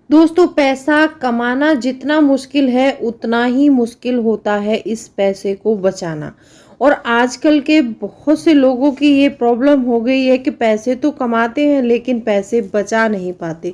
दोस्तों, पैसा कमाना जितना मुश्किल है उतना ही मुश्किल होता है इस पैसे को बचाना। और आजकल के बहुत से लोगों की ये प्रॉब्लम हो गई है कि पैसे तो कमाते हैं लेकिन पैसे बचा नहीं पाते।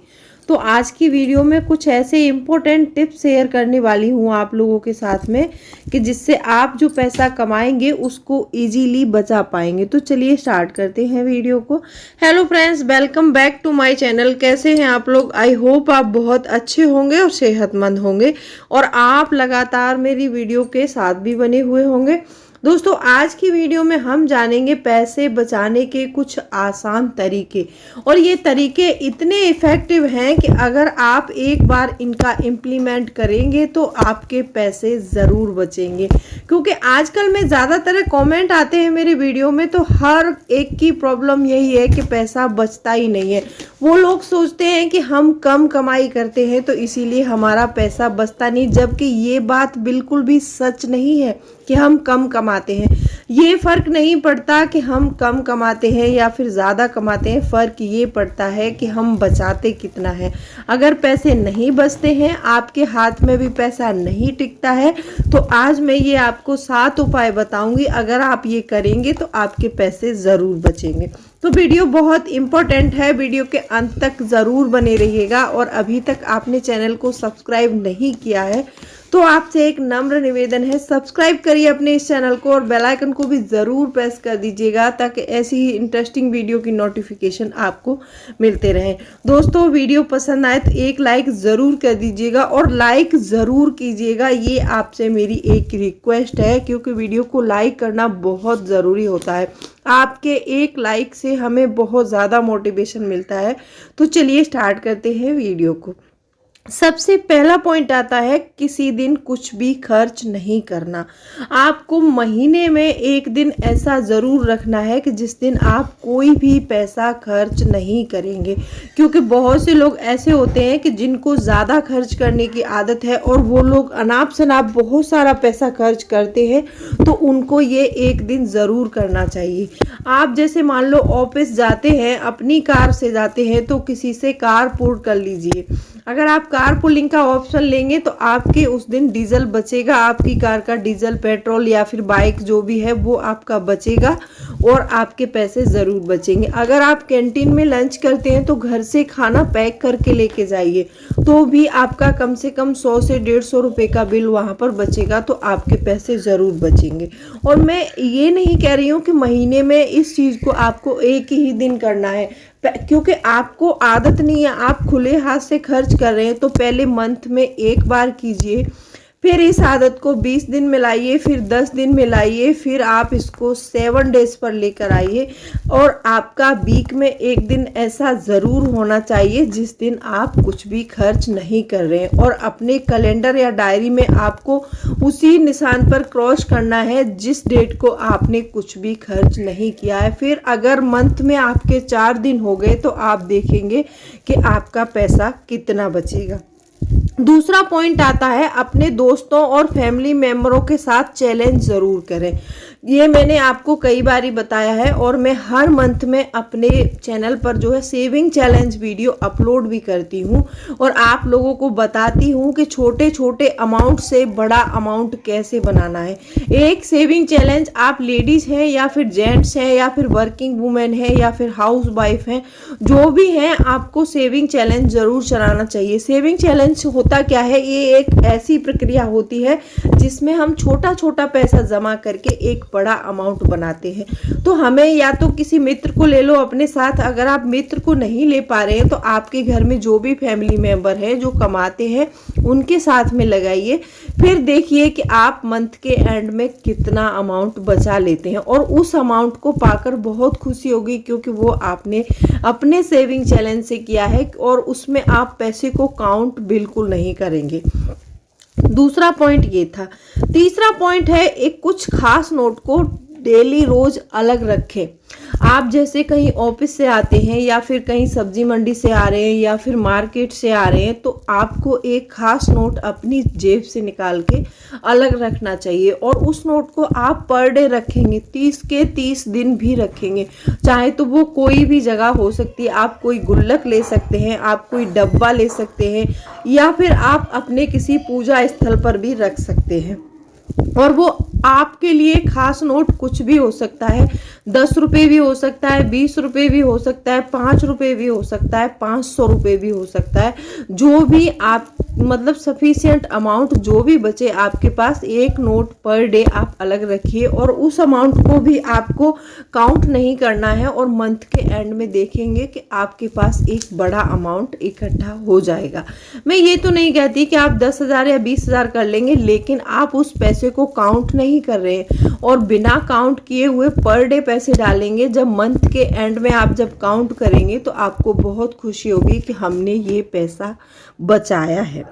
तो आज की वीडियो में कुछ ऐसे इम्पोर्टेंट टिप्स शेयर करने वाली हूँ आप लोगों के साथ में कि जिससे आप जो पैसा कमाएंगे उसको इजीली बचा पाएंगे। तो चलिए स्टार्ट करते हैं वीडियो को। Hello friends, welcome back to my channel. कैसे हैं आप लोग? आई होप आप बहुत अच्छे होंगे और सेहतमंद होंगे और आप लगातार मेरी वीडियो के साथ भी बने हुए होंगे। दोस्तों, आज की वीडियो में हम जानेंगे पैसे बचाने के कुछ आसान तरीके, और ये तरीके इतने इफ़ेक्टिव हैं कि अगर आप एक बार इनका इम्प्लीमेंट करेंगे तो आपके पैसे ज़रूर बचेंगे। क्योंकि आजकल में ज़्यादातर कमेंट आते हैं मेरे वीडियो में, तो हर एक की प्रॉब्लम यही है कि पैसा बचता ही नहीं है। वो लोग सोचते हैं कि हम कम कमाई करते हैं तो इसीलिए हमारा पैसा बचता नहीं, जबकि ये बात बिल्कुल भी सच नहीं है कि हम कम कमाते हैं। ये फ़र्क नहीं पड़ता कि हम कम कमाते हैं या फिर ज़्यादा कमाते हैं, फ़र्क ये पड़ता है कि हम बचाते कितना है। अगर पैसे नहीं बचते हैं, आपके हाथ में भी पैसा नहीं टिकता है, तो आज मैं ये आपको 7 उपाय बताऊंगी। अगर आप ये करेंगे तो आपके पैसे ज़रूर बचेंगे। तो वीडियो बहुत इंपॉर्टेंट है, वीडियो के अंत तक ज़रूर बने रहिएगा। और अभी तक आपने चैनल को सब्सक्राइब नहीं किया है तो आपसे एक नम्र निवेदन है, सब्सक्राइब करिए अपने इस चैनल को और बेल आइकन को भी ज़रूर प्रेस कर दीजिएगा ताकि ऐसी ही इंटरेस्टिंग वीडियो की नोटिफिकेशन आपको मिलते रहें। दोस्तों, वीडियो पसंद आए तो एक लाइक ज़रूर कर दीजिएगा और लाइक ज़रूर कीजिएगा। ये आपसे मेरी एक रिक्वेस्ट है, क्योंकि वीडियो को लाइक करना बहुत ज़रूरी होता है। आपके एक लाइक से हमें बहुत ज़्यादा मोटिवेशन मिलता है। तो चलिए स्टार्ट करते हैं वीडियो को। सबसे पहला पॉइंट आता है, किसी दिन कुछ भी खर्च नहीं करना। आपको महीने में एक दिन ऐसा ज़रूर रखना है कि जिस दिन आप कोई भी पैसा खर्च नहीं करेंगे। क्योंकि बहुत से लोग ऐसे होते हैं कि जिनको ज़्यादा खर्च करने की आदत है और वो लोग अनाप शनाप बहुत सारा पैसा खर्च करते हैं, तो उनको ये एक दिन ज़रूर करना चाहिए। आप जैसे मान लो ऑफिस जाते हैं, अपनी कार से जाते हैं, तो किसी से कार पूल कर लीजिए। अगर आप कार पुलिंग का ऑप्शन लेंगे तो आपके उस दिन डीजल बचेगा, आपकी कार का डीजल, पेट्रोल या फिर बाइक जो भी है वो आपका बचेगा और आपके पैसे ज़रूर बचेंगे। अगर आप कैंटीन में लंच करते हैं तो घर से खाना पैक करके लेके जाइए, तो भी आपका कम से कम 100 से 150 रुपये का बिल वहाँ पर बचेगा, तो आपके पैसे ज़रूर बचेंगे। और मैं ये नहीं कह रही हूँ कि महीने में इस चीज़ को आपको एक ही दिन करना है, क्योंकि आपको आदत नहीं है, आप खुले हाथ से खर्च कर रहे हैं, तो पहले मंथ में एक बार कीजिए, फिर इस आदत को 20 दिन में लाइए, फिर 10 दिन में लाइए, फिर आप इसको 7 डेज पर लेकर आइए। और आपका वीक में एक दिन ऐसा ज़रूर होना चाहिए जिस दिन आप कुछ भी खर्च नहीं कर रहे हैं। और अपने कैलेंडर या डायरी में आपको उसी निशान पर क्रॉस करना है जिस डेट को आपने कुछ भी खर्च नहीं किया है। फिर अगर मंथ में आपके 4 दिन हो गए तो आप देखेंगे कि आपका पैसा कितना बचेगा। दूसरा पॉइंट आता है, अपने दोस्तों और फैमिली मेम्बरों के साथ चैलेंज ज़रूर करें। ये मैंने आपको कई बार बताया है और मैं हर मंथ में अपने चैनल पर जो है सेविंग चैलेंज वीडियो अपलोड भी करती हूँ और आप लोगों को बताती हूँ कि छोटे छोटे अमाउंट से बड़ा अमाउंट कैसे बनाना है। एक सेविंग चैलेंज, आप लेडीज़ हैं या फिर जेंट्स हैं या फिर वर्किंग वुमेन हैं या फिर हाउस वाइफ हैं, जो भी हैं, आपको सेविंग चैलेंज ज़रूर चलाना चाहिए। सेविंग चैलेंज होता क्या है? ये एक ऐसी प्रक्रिया होती है जिसमें हम छोटा छोटा पैसा जमा करके एक बड़ा अमाउंट बनाते हैं। तो हमें या तो किसी मित्र को ले लो अपने साथ, अगर आप मित्र को नहीं ले पा रहे हैं तो आपके घर में जो भी फैमिली मेंबर हैं जो कमाते हैं उनके साथ में लगाइए। फिर देखिए कि आप मंथ के एंड में कितना अमाउंट बचा लेते हैं और उस अमाउंट को पाकर बहुत खुशी होगी, क्योंकि वो आपने अपने सेविंग चैलेंज से किया है और उसमें आप पैसे को काउंट बिल्कुल नहीं करेंगे। दूसरा पॉइंट ये था। तीसरा पॉइंट है, एक कुछ खास नोट को डेली रोज अलग रखें। आप जैसे कहीं ऑफिस से आते हैं या फिर कहीं सब्जी मंडी से आ रहे हैं या फिर मार्केट से आ रहे हैं, तो आपको एक खास नोट अपनी जेब से निकाल के अलग रखना चाहिए और उस नोट को आप पर डे रखेंगे, 30 के 30 दिन भी रखेंगे। चाहे तो वो कोई भी जगह हो सकती है, आप कोई गुल्लक ले सकते हैं, आप कोई डब्बा ले सकते हैं या फिर आप अपने किसी पूजा स्थल पर भी रख सकते हैं। और वो आपके लिए खास नोट कुछ भी हो सकता है, 10 रुपये भी हो सकता है, 20 रुपये भी हो सकता है, 5 रुपये भी हो सकता है, 500 रुपये भी हो सकता है। जो भी आप मतलब सफिशिएंट अमाउंट जो भी बचे आपके पास, एक नोट पर डे आप अलग रखिए और उस अमाउंट को भी आपको काउंट नहीं करना है और मंथ के एंड में देखेंगे कि आपके पास एक बड़ा अमाउंट इकट्ठा हो जाएगा। मैं ये तो नहीं कहती कि आप 10,000 या 20,000 कर लेंगे, लेकिन आप उस पैसे को काउंट नहीं कर रहे हैं और बिना काउंट किए हुए पर डे पैसे डालेंगे। जब मंथ के एंड में आप जब काउंट करेंगे तो आपको बहुत खुशी होगी कि हमने ये पैसा बचाया है।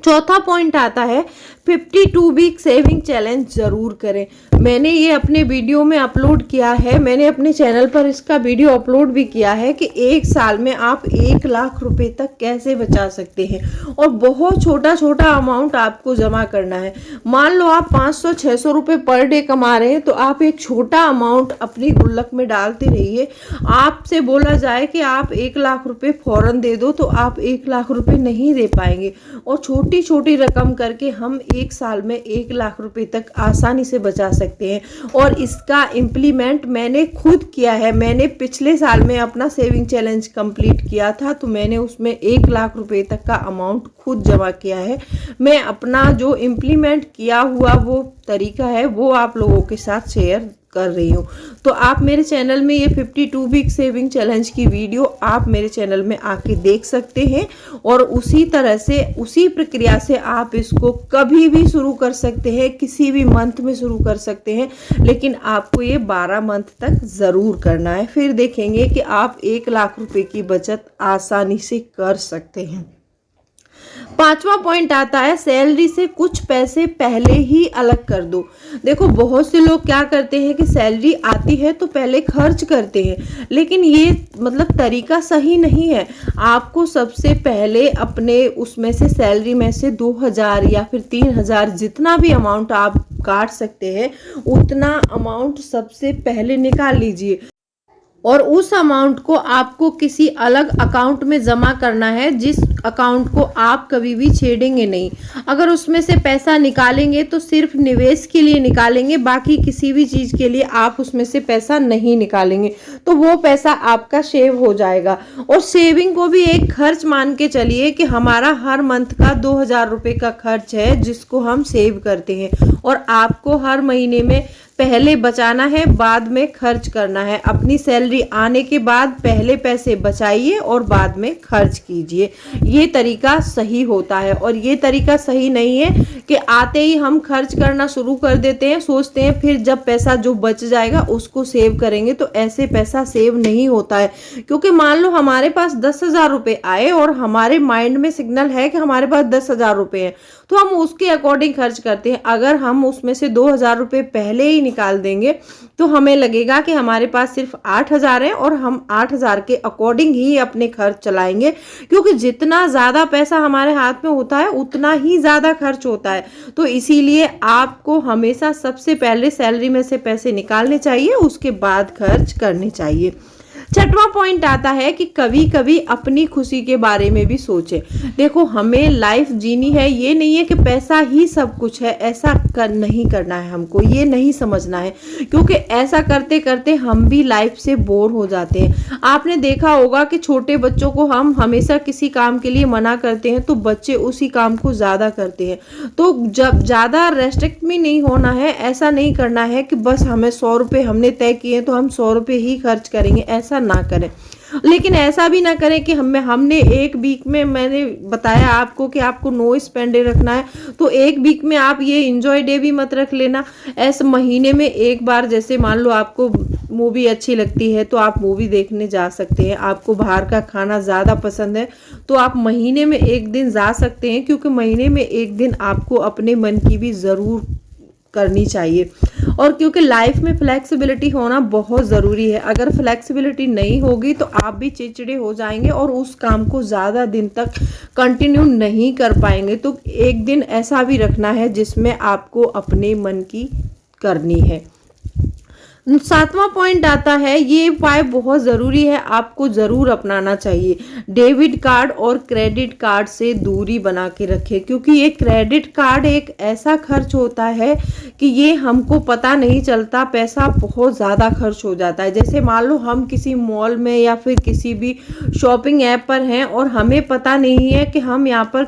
चौथा पॉइंट आता है 52 वीक सेविंग चैलेंज जरूर करें। मैंने ये अपने वीडियो में अपलोड किया है, मैंने अपने चैनल पर इसका वीडियो अपलोड भी किया है कि एक साल में आप 1 लाख रुपए तक कैसे बचा सकते हैं और बहुत छोटा छोटा अमाउंट आपको जमा करना है। मान लो आप 500-600 रुपये पर डे कमा रहे हैं, तो आप एक छोटा अमाउंट अपनी गुल्लक में डालते रहिए। आपसे बोला जाए कि आप 1 लाख रुपये फौरन दे दो, तो आप 1 लाख रुपये नहीं दे पाएंगे और छोटी छोटी रकम करके हम एक साल में 1 लाख रुपए तक आसानी से बचा सकते हैं। और इसका इम्प्लीमेंट मैंने खुद किया है। मैंने पिछले साल में अपना सेविंग चैलेंज कंप्लीट किया था, तो मैंने उसमें 1 लाख रुपए तक का अमाउंट खुद जमा किया है। मैं अपना जो इम्प्लीमेंट किया हुआ वो तरीका है वो आप लोगों के साथ शेयर कर रही हूँ। तो आप मेरे चैनल में ये 52 वीक सेविंग चैलेंज की वीडियो आप मेरे चैनल में आके देख सकते हैं और उसी तरह से उसी प्रक्रिया से आप इसको कभी भी शुरू कर सकते हैं, किसी भी मंथ में शुरू कर सकते हैं, लेकिन आपको ये 12 मंथ तक ज़रूर करना है। फिर देखेंगे कि आप 1 लाख रुपए की बचत आसानी से कर सकते हैं। 5वां पॉइंट आता है सैलरी से कुछ पैसे पहले ही अलग कर दो। देखो बहुत से लोग क्या करते हैं कि सैलरी आती है तो पहले खर्च करते हैं, लेकिन ये मतलब तरीका सही नहीं है। आपको सबसे पहले अपने उसमें से सैलरी में से 2,000 या फिर 3,000 जितना भी अमाउंट आप काट सकते हैं उतना अमाउंट सबसे पहले निकाल लीजिए और उस अमाउंट को आपको किसी अलग अकाउंट में जमा करना है, जिस अकाउंट को आप कभी भी छेड़ेंगे नहीं। अगर उसमें से पैसा निकालेंगे तो सिर्फ निवेश के लिए निकालेंगे, बाकी किसी भी चीज के लिए आप उसमें से पैसा नहीं निकालेंगे, तो वो पैसा आपका सेव हो जाएगा। और सेविंग को भी एक खर्च मान के चलिए कि हमारा हर मंथ का 2,000 रुपये का खर्च है जिसको हम सेव करते हैं और आपको हर महीने में पहले बचाना है, बाद में खर्च करना है। अपनी सैलरी आने के बाद पहले पैसे बचाइए और बाद में खर्च कीजिए। ये तरीका सही होता है और ये तरीका सही नहीं है कि आते ही हम खर्च करना शुरू कर देते हैं, सोचते हैं फिर जब पैसा जो बच जाएगा उसको सेव करेंगे, तो ऐसे पैसा सेव नहीं होता है। क्योंकि मान लो हमारे पास 10,000 रुपये आए और हमारे माइंड में सिग्नल है कि हमारे पास 10,000 रुपये हैं, तो हम उसके अकॉर्डिंग खर्च करते हैं। अगर हम उसमें से 2,000 रुपये पहले ही निकाल देंगे तो हमें लगेगा कि हमारे पास सिर्फ 8,000 है और हम 8,000 के अकॉर्डिंग ही अपने खर्च चलाएंगे, क्योंकि जितना ज़्यादा पैसा हमारे हाथ में होता है उतना ही ज़्यादा खर्च होता है। तो इसीलिए आपको हमेशा सबसे पहले सैलरी में से पैसे निकालने चाहिए, उसके बाद खर्च करने चाहिए। 6वां पॉइंट आता है कि कभी कभी अपनी खुशी के बारे में भी सोचें। देखो हमें लाइफ जीनी है, ये नहीं है कि पैसा ही सब कुछ है, ऐसा नहीं करना है हमको, ये नहीं समझना है, क्योंकि ऐसा करते करते हम भी लाइफ से बोर हो जाते हैं। आपने देखा होगा कि छोटे बच्चों को हम हमेशा किसी काम के लिए मना करते हैं तो बच्चे उसी काम को ज़्यादा करते हैं। तो जब ज़्यादा रेस्ट्रिक्ट भी नहीं होना है, ऐसा नहीं करना है कि बस हमें 100 रुपये हमने तय किए तो हम 100 रुपये ही खर्च करेंगे, ऐसा ना करें। लेकिन ऐसा भी ना करें कि हमने एक वीक में, मैंने बताया आपको कि आपको नो स्पेंड डे रखना है, तो एक वीक में आप ये एंजॉय डे भी मत रख लेना। ऐसे महीने में एक बार, जैसे मान लो आपको मूवी अच्छी लगती है तो आप मूवी देखने जा सकते हैं। आपको बाहर का खाना ज़्यादा पसंद है तो आप महीने में एक दिन जा सकते हैं, क्योंकि महीने में एक दिन आपको अपने मन की भी ज़रूर करनी चाहिए। और क्योंकि लाइफ में फ्लेक्सिबिलिटी होना बहुत ज़रूरी है। अगर फ्लेक्सिबिलिटी नहीं होगी तो आप भी चिड़चिड़े हो जाएंगे और उस काम को ज़्यादा दिन तक कंटिन्यू नहीं कर पाएंगे। तो एक दिन ऐसा भी रखना है जिसमें आपको अपने मन की करनी है। 7वां पॉइंट आता है, ये उपाय बहुत ज़रूरी है, आपको ज़रूर अपनाना चाहिए। डेबिट कार्ड और क्रेडिट कार्ड से दूरी बना के रखें, क्योंकि ये क्रेडिट कार्ड एक ऐसा खर्च होता है कि ये हमको पता नहीं चलता, पैसा बहुत ज़्यादा खर्च हो जाता है। जैसे मान लो हम किसी मॉल में या फिर किसी भी शॉपिंग ऐप पर हैं और हमें पता नहीं है कि हम यहाँ पर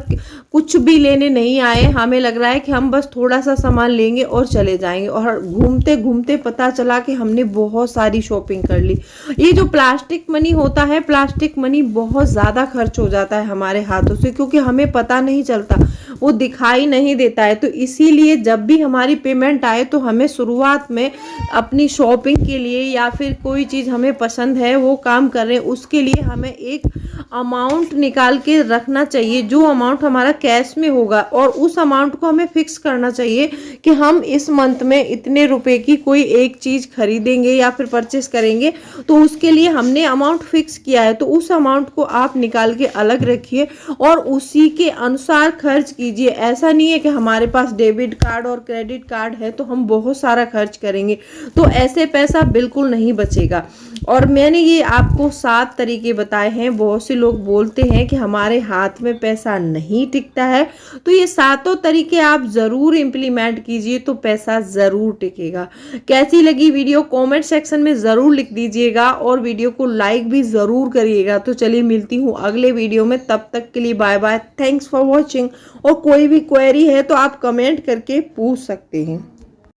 कुछ भी लेने नहीं आए, हमें लग रहा है कि हम बस थोड़ा सा सामान लेंगे और चले जाएंगे, और घूमते घूमते पता चला कि हमने बहुत सारी शॉपिंग कर ली। ये जो प्लास्टिक मनी होता है, प्लास्टिक मनी बहुत ज़्यादा खर्च हो जाता है हमारे हाथों से, क्योंकि हमें पता नहीं चलता, वो दिखाई नहीं देता है। तो इसीलिए जब भी हमारी पेमेंट आए तो हमें शुरुआत में अपनी शॉपिंग के लिए या फिर कोई चीज़ हमें पसंद है वो काम कर रहे हैं, उसके लिए हमें एक अमाउंट निकाल के रखना चाहिए, जो अमाउंट हमारा कैश में होगा, और उस अमाउंट को हमें फिक्स करना चाहिए कि हम इस मंथ में इतने रुपए की कोई एक चीज़ खरीदेंगे या फिर परचेस करेंगे, तो उसके लिए हमने अमाउंट फिक्स किया है। तो उस अमाउंट को आप निकाल के अलग रखिए और उसी के अनुसार खर्च कीजिए। ऐसा नहीं है कि हमारे पास डेबिट कार्ड और क्रेडिट कार्ड है तो हम बहुत सारा खर्च करेंगे, तो ऐसे पैसा बिल्कुल नहीं बचेगा। और मैंने ये आपको 7 तरीके बताए हैं। बहुत से लोग बोलते हैं कि हमारे हाथ में पैसा नहीं टिकता है, तो ये 7 तरीके आप ज़रूर इम्प्लीमेंट कीजिए तो पैसा ज़रूर टिकेगा। कैसी लगी वीडियो कमेंट सेक्शन में ज़रूर लिख दीजिएगा और वीडियो को लाइक भी ज़रूर करिएगा। तो चलिए मिलती हूँ अगले वीडियो में, तब तक के लिए bye bye, thanks for watching. और कोई भी क्वेरी है तो आप कमेंट करके पूछ सकते हैं।